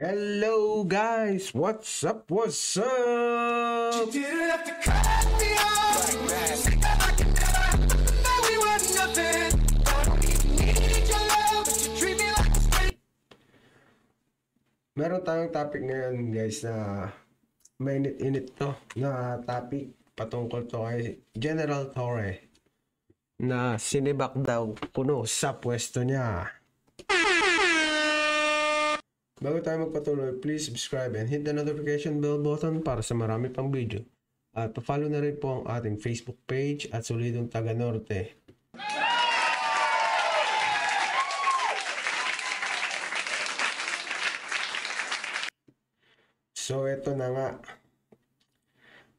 Hello guys, what's up? What's up? You didn't have to cut me off. I can never know we were nothing. I don't even need your love, but you treat me like a snake. Meron tayong topic ngayon guys na mainit-init to na topic patungkol to kay General Torre na sinibak daw puno sa pwesto niya. Bago tayo magpatuloy, please subscribe and hit the notification bell button para sa marami pang video. At pa-follow na rin po ang ating Facebook page at Solidong Taga Norte. So eto na nga.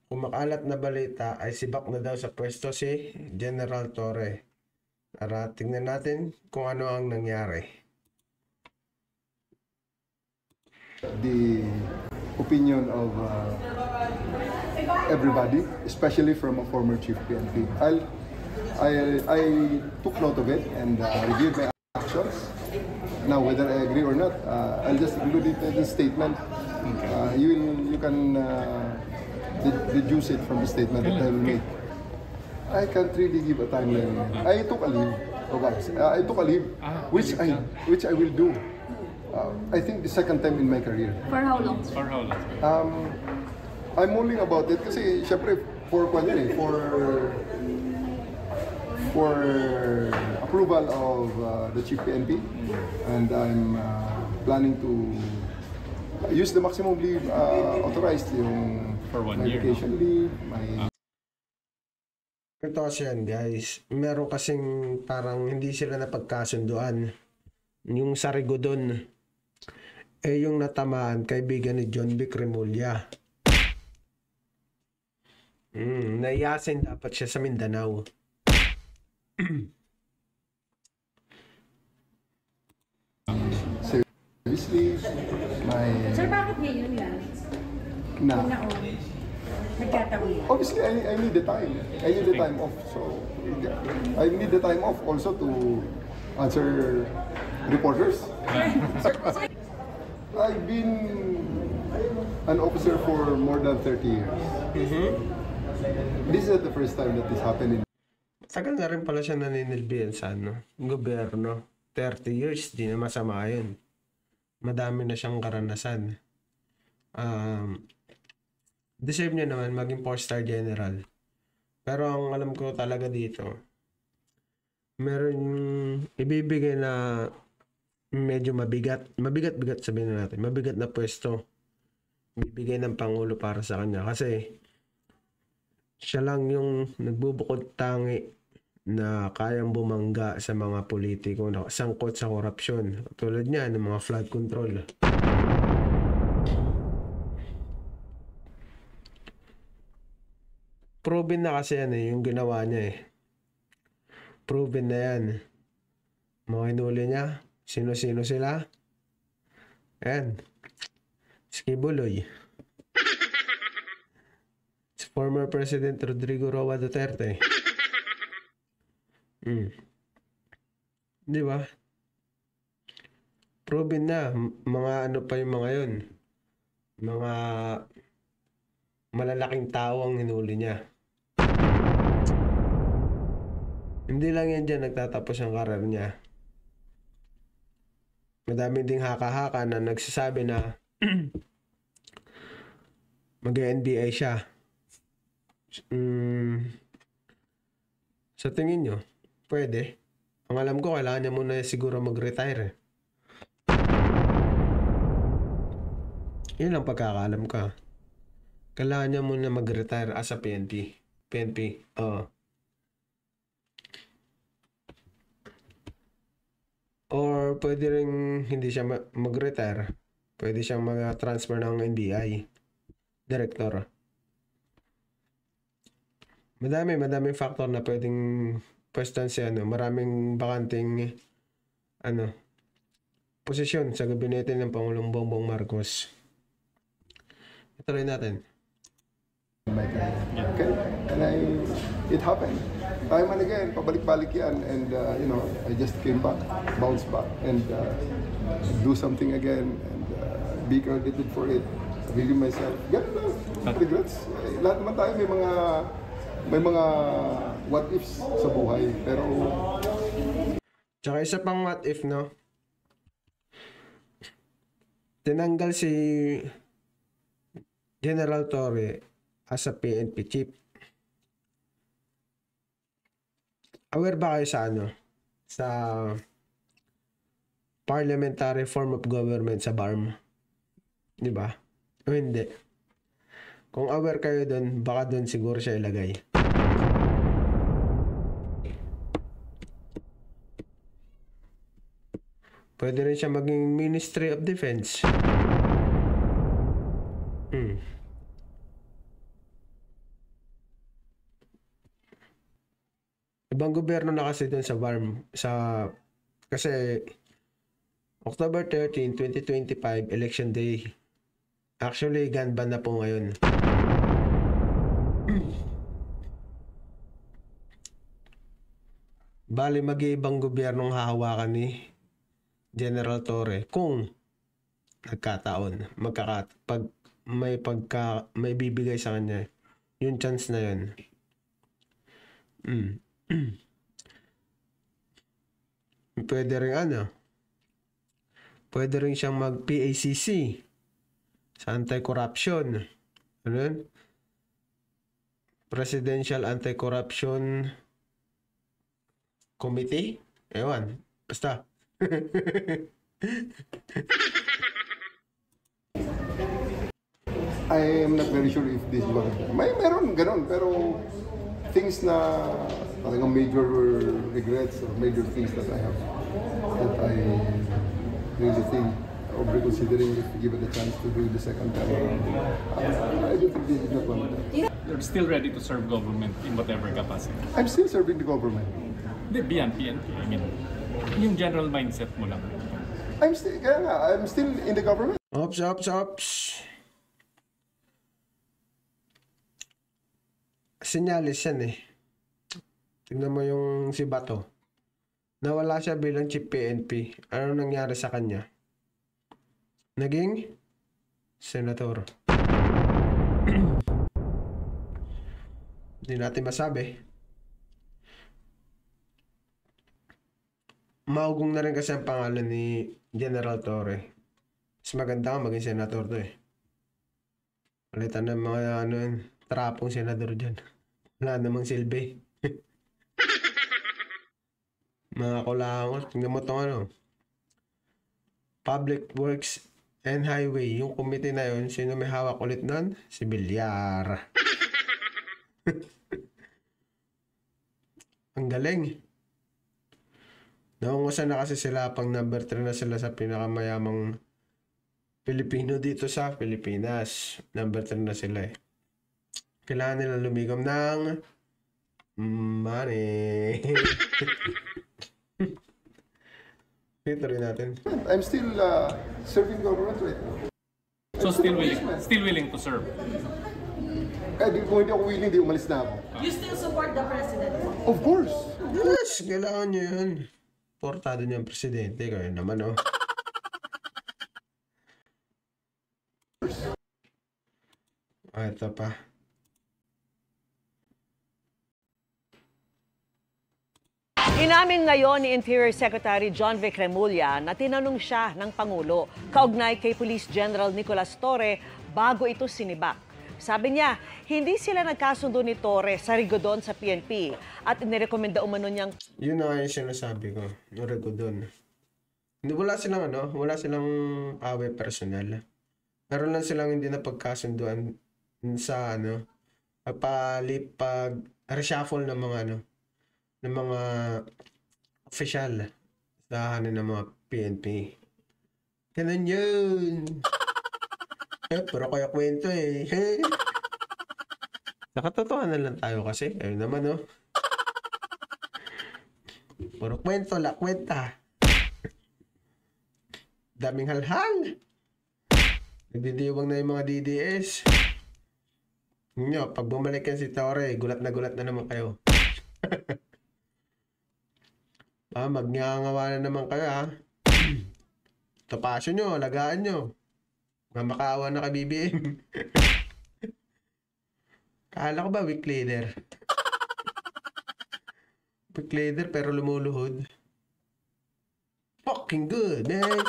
Kumakalat na balita ay sibak na daw sa pwesto si General Torre. Tara, tingnan natin kung ano ang nangyari. The opinion of everybody, especially from a former chief PNP. I took note of it and reviewed my actions. Now, whether I agree or not, I'll just include it in the statement. You can deduce it from the statement that I will make. I can't really give a timeline. I took a leave. I took a leave, which I will do. I think the second time in my career. For how long? For how long? I'm mulling about it kasi syempre for approval of the chief PNP, and I'm planning to use the maximum leave authorized, yung For 1 my year, vacation leave, my Ito kasi yan guys, meron kasing parang hindi sila napagkasunduan. Yung sa Rigodon, yung natamaan kaibigan ni John Vic Remulla. Naiyasin dapat siya sa Mindanao. service leave, my Sir, bakit ngayon lang? na. Nagkataon. Obviously, I need the time. I need the time off. So, I need the time off also to answer reporters. I've been an officer for more than 30 years. This is not the first time that this happened in. Tagal na rin pala siya naninilbihan sa gobyerno. 30 years, di na masama yun. Madami na siyang karanasan. Deserve niya naman maging 4-star general. Pero ang alam ko talaga dito, meron ibibigay na medyo mabigat sabihin natin, mabigat na pwesto bibigay ng Pangulo para sa kanya kasi siya lang yung nagbubukod tangi na kayang bumangga sa mga politiko na sangkot sa korupsyon tulad niya ng mga flood control. Proven na kasi yan yung ginawa niya proven na yan. Mga hinuli niya, sino-sino sila? Ayan. Skibuloy. Si former President Rodrigo Roa Duterte. Di ba? Proven na. Mga ano pa yung mga yun. Mga malalaking tao ang hinuli niya. Hindi lang yan dyan nagtatapos ang karir niya. Madami ding haka-haka na nagsasabi na mag-NBA siya. Sa tingin nyo, pwede. Ang alam ko, kailangan niya muna siguro mag-retire. Yun lang pagkakaalam ka. Kailangan niya muna mag-retire as a PNP. Or pwede rin hindi siya mag-retire. Pwede siyang mag-transfer ng NBI. Director. Madaming factor na pwedeng pwestuhan siya. Maraming bakanting posisyon sa gabinete ng Pangulong Bongbong Marcos. Ituloy natin. My career. Okay? And it happened. Time and again, pabalik-balik yan. And, I just came back, bounced back, and do something again. And be credited for it. Really myself. Ganun lang. Regrets. Lahat naman tayo may mga what ifs sa buhay. Pero Tsaka isa pang what if, no? Tinanggal si General Torre as a PNP chief. Aware ba kayo sa ano? Sa parliamentary form of government sa BARM? Di ba? O hindi? Kung aware kayo doon, baka doon siguro siya ilagay. Pwede rin siya maging Ministry of Defense. Ibang gobyerno na kasi doon sa BARM. Kasi October 13, 2025, Election Day. Actually, gun ban na po ngayon. Bali, mag-iibang gobyernong hahawakan ni General Torre kung nagkataon, pag may bibigay sa kanya yung chance na yun. Pwede rin siyang mag PACC sa anti-corruption. Ano yun? Presidential Anti-Corruption Committee? Ewan. Basta. I am not very sure if this will. Meron ganun, pero things na talagang major regrets or major things that I have that I really think of reconsidering if given the chance to do the second time around. I don't think this is not one of them. You're still ready to serve government in whatever capacity. I'm still serving the government. Hindi, beyond PNP. I mean, yung general mindset mo lang. I'm still in the government. Ops. Sinyalis yan eh. Tignan mo yung si Bato. Nawala siya bilang chief PNP. Ano nangyari sa kanya? Naging senator. Hindi natin masabi. Maugong na rin kasi ang pangalan ni General Torre. Mas maganda nga maging senator to eh. Palitan ng mga trapong senador dyan. Wala namang silbi. Mga kulangot. Tingnan mo itong Public Works and Highway. Yung committee na yun, sino may hawak ulit nun? Si Villar. Ang galing. Naungusan na kasi sila, pang number 3 na sila sa pinakamayamang Pilipino dito sa Pilipinas. Number 3 na sila eh. Kailangan nila lumigam ng money. Ito rin natin. I'm still serving government right now. So still willing to serve. Kung hindi ako willing, di umalis na ako. You still support the president? Of course. Yes, kailangan nyo yun. Portado niya ang presidente. Kayo naman, oh. Ito pa. Inamin ngayon ni Interior Secretary John Vic Remulla na tinanong siya ng Pangulo kaugnay kay Police General Nicolas Torre bago ito sinibak. Sabi niya, hindi sila nagkasundo ni Torre sa Rigodon sa PNP at inirekomenda umano niyang... Yun na nga yung sinasabi ko, yung Rigodon. Wala silang away personal. Meron lang silang hindi na pagkasunduan sa pag-reshuffle ng mga ng mga official sa ng mga PNP. Ganun yun. Pero kaya kwento eh. Nakatotohanan lang tayo kasi. Ayun naman Puro kwento, la kwenta. Daming halhal. Nagdidiwang na yung mga DDS. Pag bumalik yan si Torre, gulat na naman kayo. Magngangawa na naman kayo ha. Tapasyo nyo, alagaan nyo. Mamakaawa na ka, BBM. Kala ko ba weak leader? Weak leader pero lumuluhod. Fucking good, man.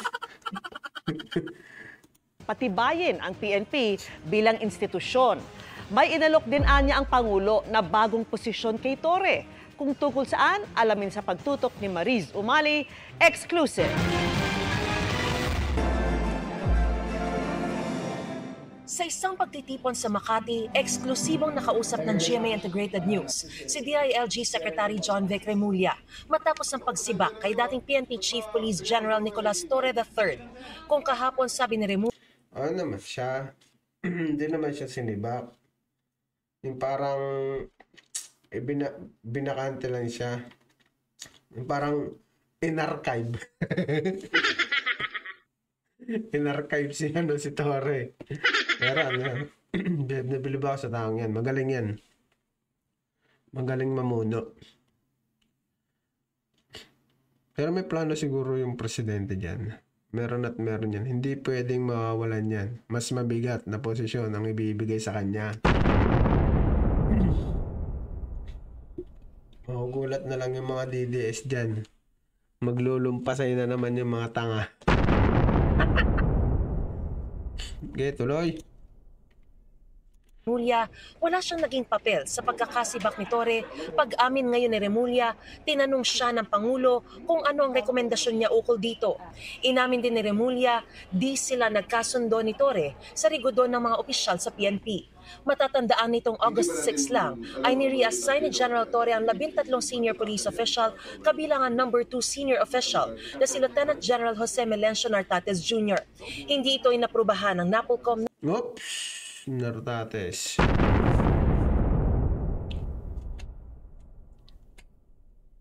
Patibayin ang PNP bilang institusyon. May inalok din anya ang Pangulo na bagong posisyon kay Torre. Kung tungkol saan, alamin sa pagtutok ni Mariz Umali, exclusive. Sa isang pagtitipon sa Makati, eksklusibong nakausap ng GMA Integrated News si DILG Secretary John Vic Remulla matapos ang pagsibak kay dating PNP Chief Police General Nicolas Torre III. Kung kahapon sabi ni Remulla, Ano naman siya? Hindi naman siya sinibak. Yung parang binakante lang siya. Yung parang in-archive. In-archive si Torre. Pero nabilib ako sa taong yan. Magaling yan. Magaling mamuno. Pero may plano siguro yung presidente dyan. Meron at meron yan. Hindi pwedeng mawawalan yan. Mas mabigat na posisyon ang ibibigay sa kanya. Magugulat na lang yung mga DDS dyan. Maglulumpasay na naman yung mga tanga. Okay, tuloy. wala siyang naging papel sa pagkakasibak ni Torre. Pag-amin ngayon ni Remulla, tinanong siya ng Pangulo kung ano ang rekomendasyon niya ukol dito. Inamin din ni Remulla, di sila nagkasundo ni Torre sa rigodon ng mga opisyal sa PNP. Matatandaan nitong August 6 lang ay ni-reassign ni General Torre ang 13 senior police official kabilang ang number 2 senior official na si Lieutenant General Jose Melencio Nartates Jr. Hindi ito inaprubahan ng NAPOLCOM. Oops, Nartates.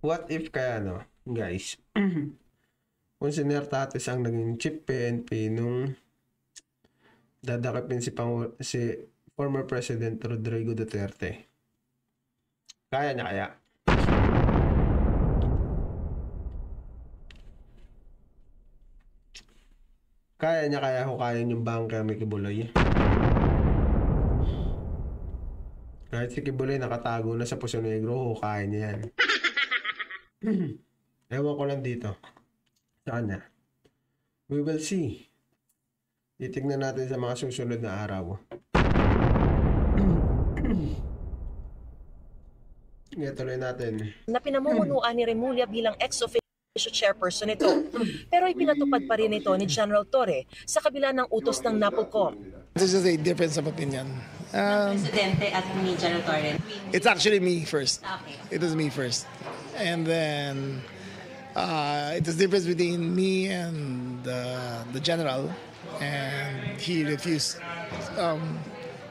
What if kaya guys? Kung si Nartates ang naging chief PNP nung dadakipin si former President Rodrigo Duterte. Kaya niya kaya? Kaya niya kaya hukayin yung banker ni Kibuloy? Kahit si Kibuloy nakatago na sa Puso Negro, hukayin niya yan. Ewan ko lang dito. Sa kanya. We will see. Titignan natin sa mga susunod na araw. Tuloy natin. Na pinamumunuan ni Remulla bilang ex-officio chairperson nito. Pero ipinatupad pa rin ito ni General Torre sa kabila ng utos ng NAPOLCOM. This is a difference of opinion. Presidente at ni General Torre. It's actually me first. Okay. It was me first. And then it was difference between me and the general. And he refused.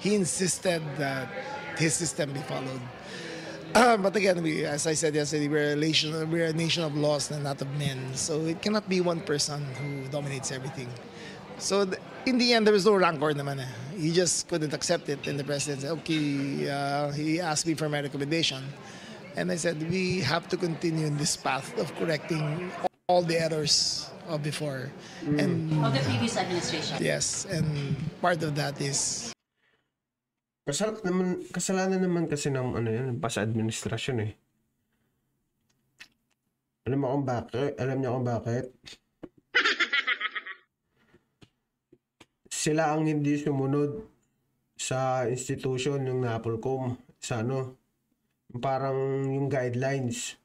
He insisted that his system be followed. But again, as I said yesterday, we're a nation of laws and not of men. So it cannot be one person who dominates everything. So in the end, there was no rancor naman. He just couldn't accept it. And the president said, okay, he asked me for my recommendation. And I said, we have to continue in this path of correcting all the errors of before. And Of the previous administration. yes, and part of that is Kasalanan naman kasi ng sa administrasyon eh. Alam niyo kung bakit? Sila ang hindi sumunod sa institution yung NAPOLCOM sa parang yung guidelines.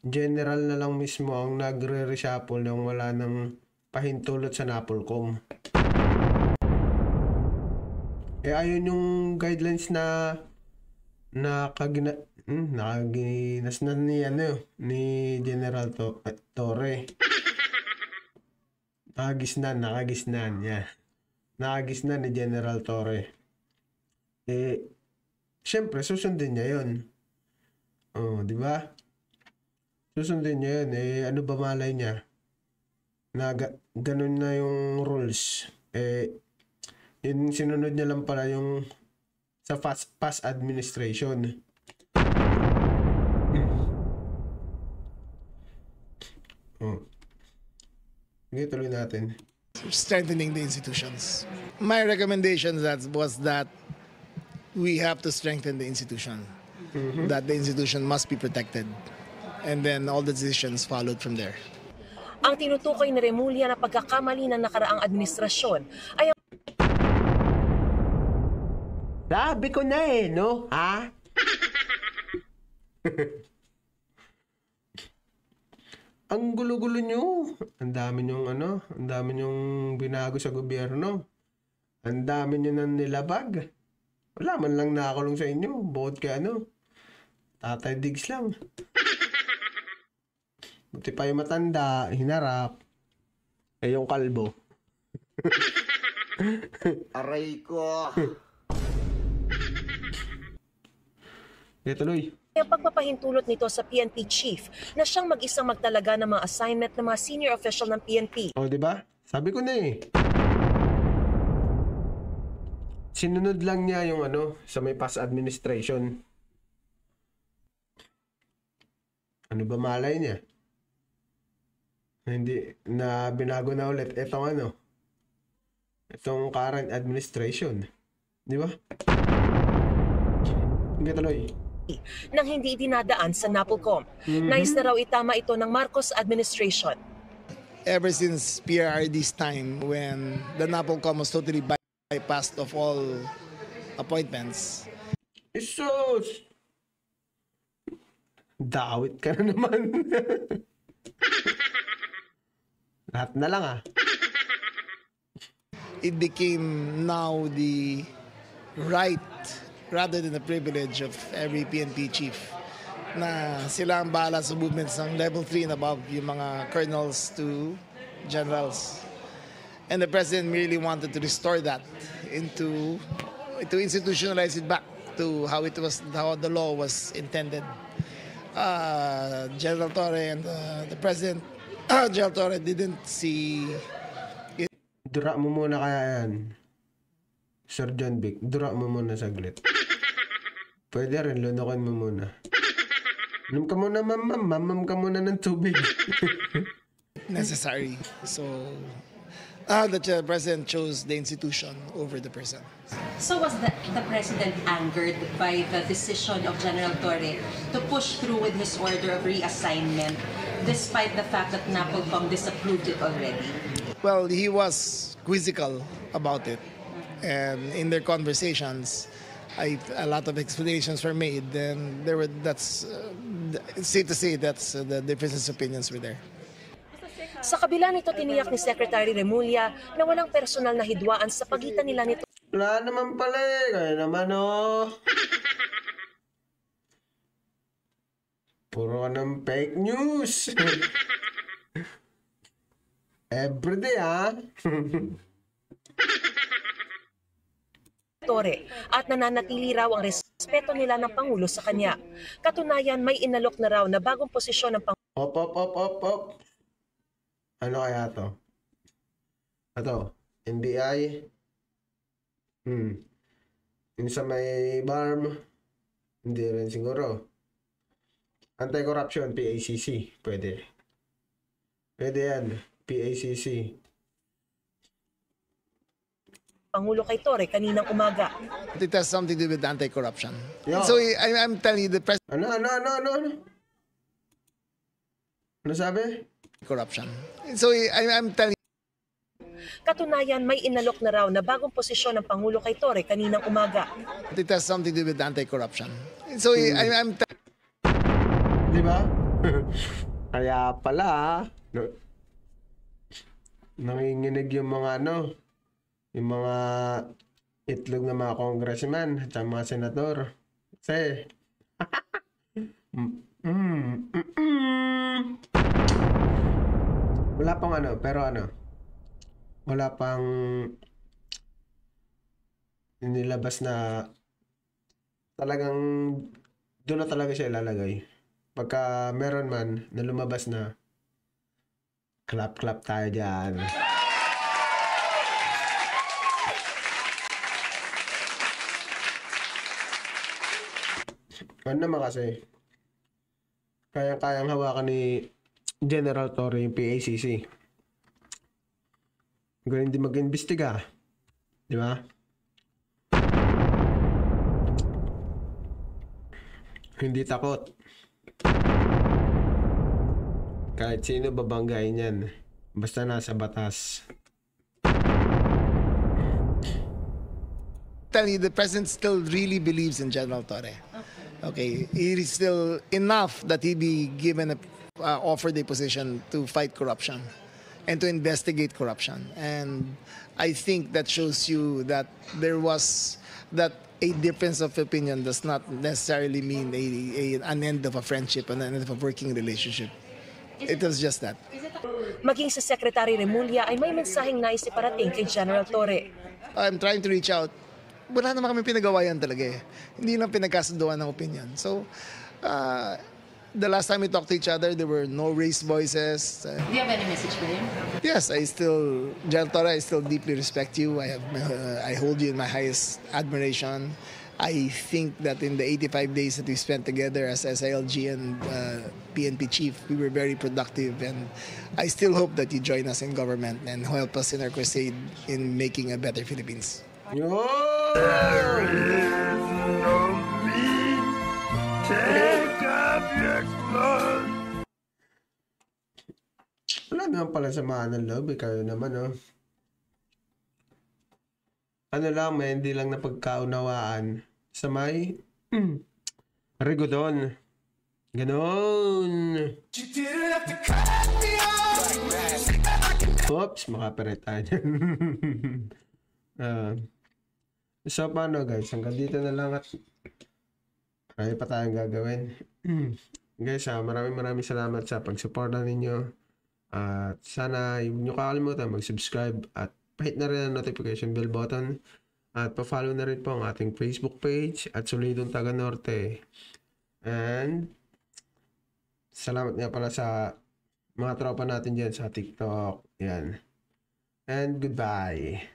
General na lang mismo ang nagre-reshuffle nang wala nang pahintulot sa NAPOLCOM. Ayun yung guidelines na nakaginas na ni General Torre. Nakagisnan niya. Nakagisnan ni General Torre. Syempre susundin niya 'yon. Oh, di ba? Susundin niya 'yon. Ano ba malay niya? Na ganun na yung rules. Yung sinunod niya lang pala yung sa past administration. Okay, tuloy natin. strengthening the institutions. My recommendation was that we have to strengthen the institution, that the institution must be protected, and then all the decisions followed from there. Ang tinutukoy ni Remulla na pagkakamali ng nakaraang administrasyon ay ang Sabi ko na eh, no? Ha? Ang gulo-gulo nyo. Ang dami nyong ang dami nyong binago sa gobyerno. Ang dami nyo nang nilabag. Wala man lang nakakulong sa inyo. Bukod kay Tatay Diggs lang. Buti pa yung matanda, hinarap. Eh yung kalbo. Aray ko. Kaya tuloy. ang pagpapahintulot nito sa PNP chief na siyang mag-isang magtalaga ng mga assignment ng mga senior official ng PNP. O, di ba? Sabi ko na eh. Sinunod lang niya yung sa may past administration. Ano ba malay niya? Hindi na binago na ulit itong itong current administration. Di ba? Hindi tuloy. Nang hindi dinadaan sa NAPOLCOM. Nais na raw itama ito ng Marcos administration. Ever since PRRD's time, when the NAPOLCOM was totally bypassed of all appointments. Isus! Dawit ka na naman. Lahat na lang It became now the right rather than the privilege of every PNP chief na sila ang bahala sa movements ng level 3 and above, yung mga colonels to generals. And the president really wanted to restore that to institutionalize it back to how the law was intended. General Torre and the president, General Torre didn't see it. Dura mo muna kaya yan. Sir John Vic, dura mo muna saglit. Pwede rin, lunukin mo muna. Inom ka muna, mamam ka muna ng tubig. Necessary. So, the president chose the institution over the person. So was the president angered by the decision of General Torre to push through with his order of reassignment despite the fact that NAPOLCOM disapproved it already? Well, he was quizzical about it. And in their conversations, a lot of explanations were made. And it's safe to say that's the differences of opinions were there. Sa kabila nito, tiniyak ni Secretary Remulla na walang personal na hidwaan sa pagitan nila nito. Wala naman pala eh. Kaya naman Puro ka ng fake news. Everyday Torre at nananatili raw ang respeto nila ng Pangulo sa kanya. Katunayan, may inalok na raw na bagong posisyon ng Pangulo. Op. Ano kaya to? Ito, NBI. Yung sa may BARM, hindi rin siguro. Anti-corruption, PACC. Pwede. Pwede yan, PACC. Pangulo kay Torre kaninang umaga. It has something to do with anti-corruption. Yeah. So I'm telling you, the president... Ano? Ano sabi? Corruption. So I'm telling Katunayan, may inalok na raw na bagong posisyon ng Pangulo kay Torre kaninang umaga. it has something to do with anti-corruption. So I'm Di ba? Kaya pala, nanginginig yung mga yung mga itlog ng mga congressman at mga senador. Kasi, wala pang pero wala pang nilabas na talagang doon na talaga siya ilalagay. Pagka meron man na lumabas na clap tayo dyan. Ano naman kasi, kayang hawakan ni General Torre yung PACC. Kung hindi mag-imbestiga. Di ba? Hindi takot. Kahit sino babanggain yan. Basta nasa batas. Tell you, the president still really believes in General Torre. Okay, it is still enough that he be given offered a position to fight corruption and to investigate corruption. And I think that shows you that that a difference of opinion does not necessarily mean an end of a friendship, an end of a working relationship. It was just that. Maging sa Secretary Remulla ay may mensaheng nais iparating kay General Torre. I'm trying to reach out. Wala naman kami pinagawayan talaga eh. Hindi lang pinagkasunduan ng opinion. So, the last time we talked to each other, there were no raised voices. Do you have any message for him? Yes, General Torre, I still deeply respect you. I hold you in my highest admiration. I think that in the 85 days that we spent together as SILG and PNP chief, we were very productive, and I still hope that you join us in government and help us in our crusade in making a better Philippines. Wala naman pala samaan ng loob. Kayo naman, oh. Ano lang, may hindi lang napagkaunawaan sa may Rigodon. Ganon. Oops, makapirit tayo dyan. So, paano guys? Hanggang dito na lang at marami pa tayong gagawin. Guys, maraming salamat sa pagsuporta ninyo. At sana huwag nyo kakalimutan mag-subscribe at pahit na rin ang notification bell button. At pa-follow na rin po ang ating Facebook page at Solidong Taga Norte. And salamat nga pala sa mga tropa natin dyan sa TikTok. Yan. And goodbye.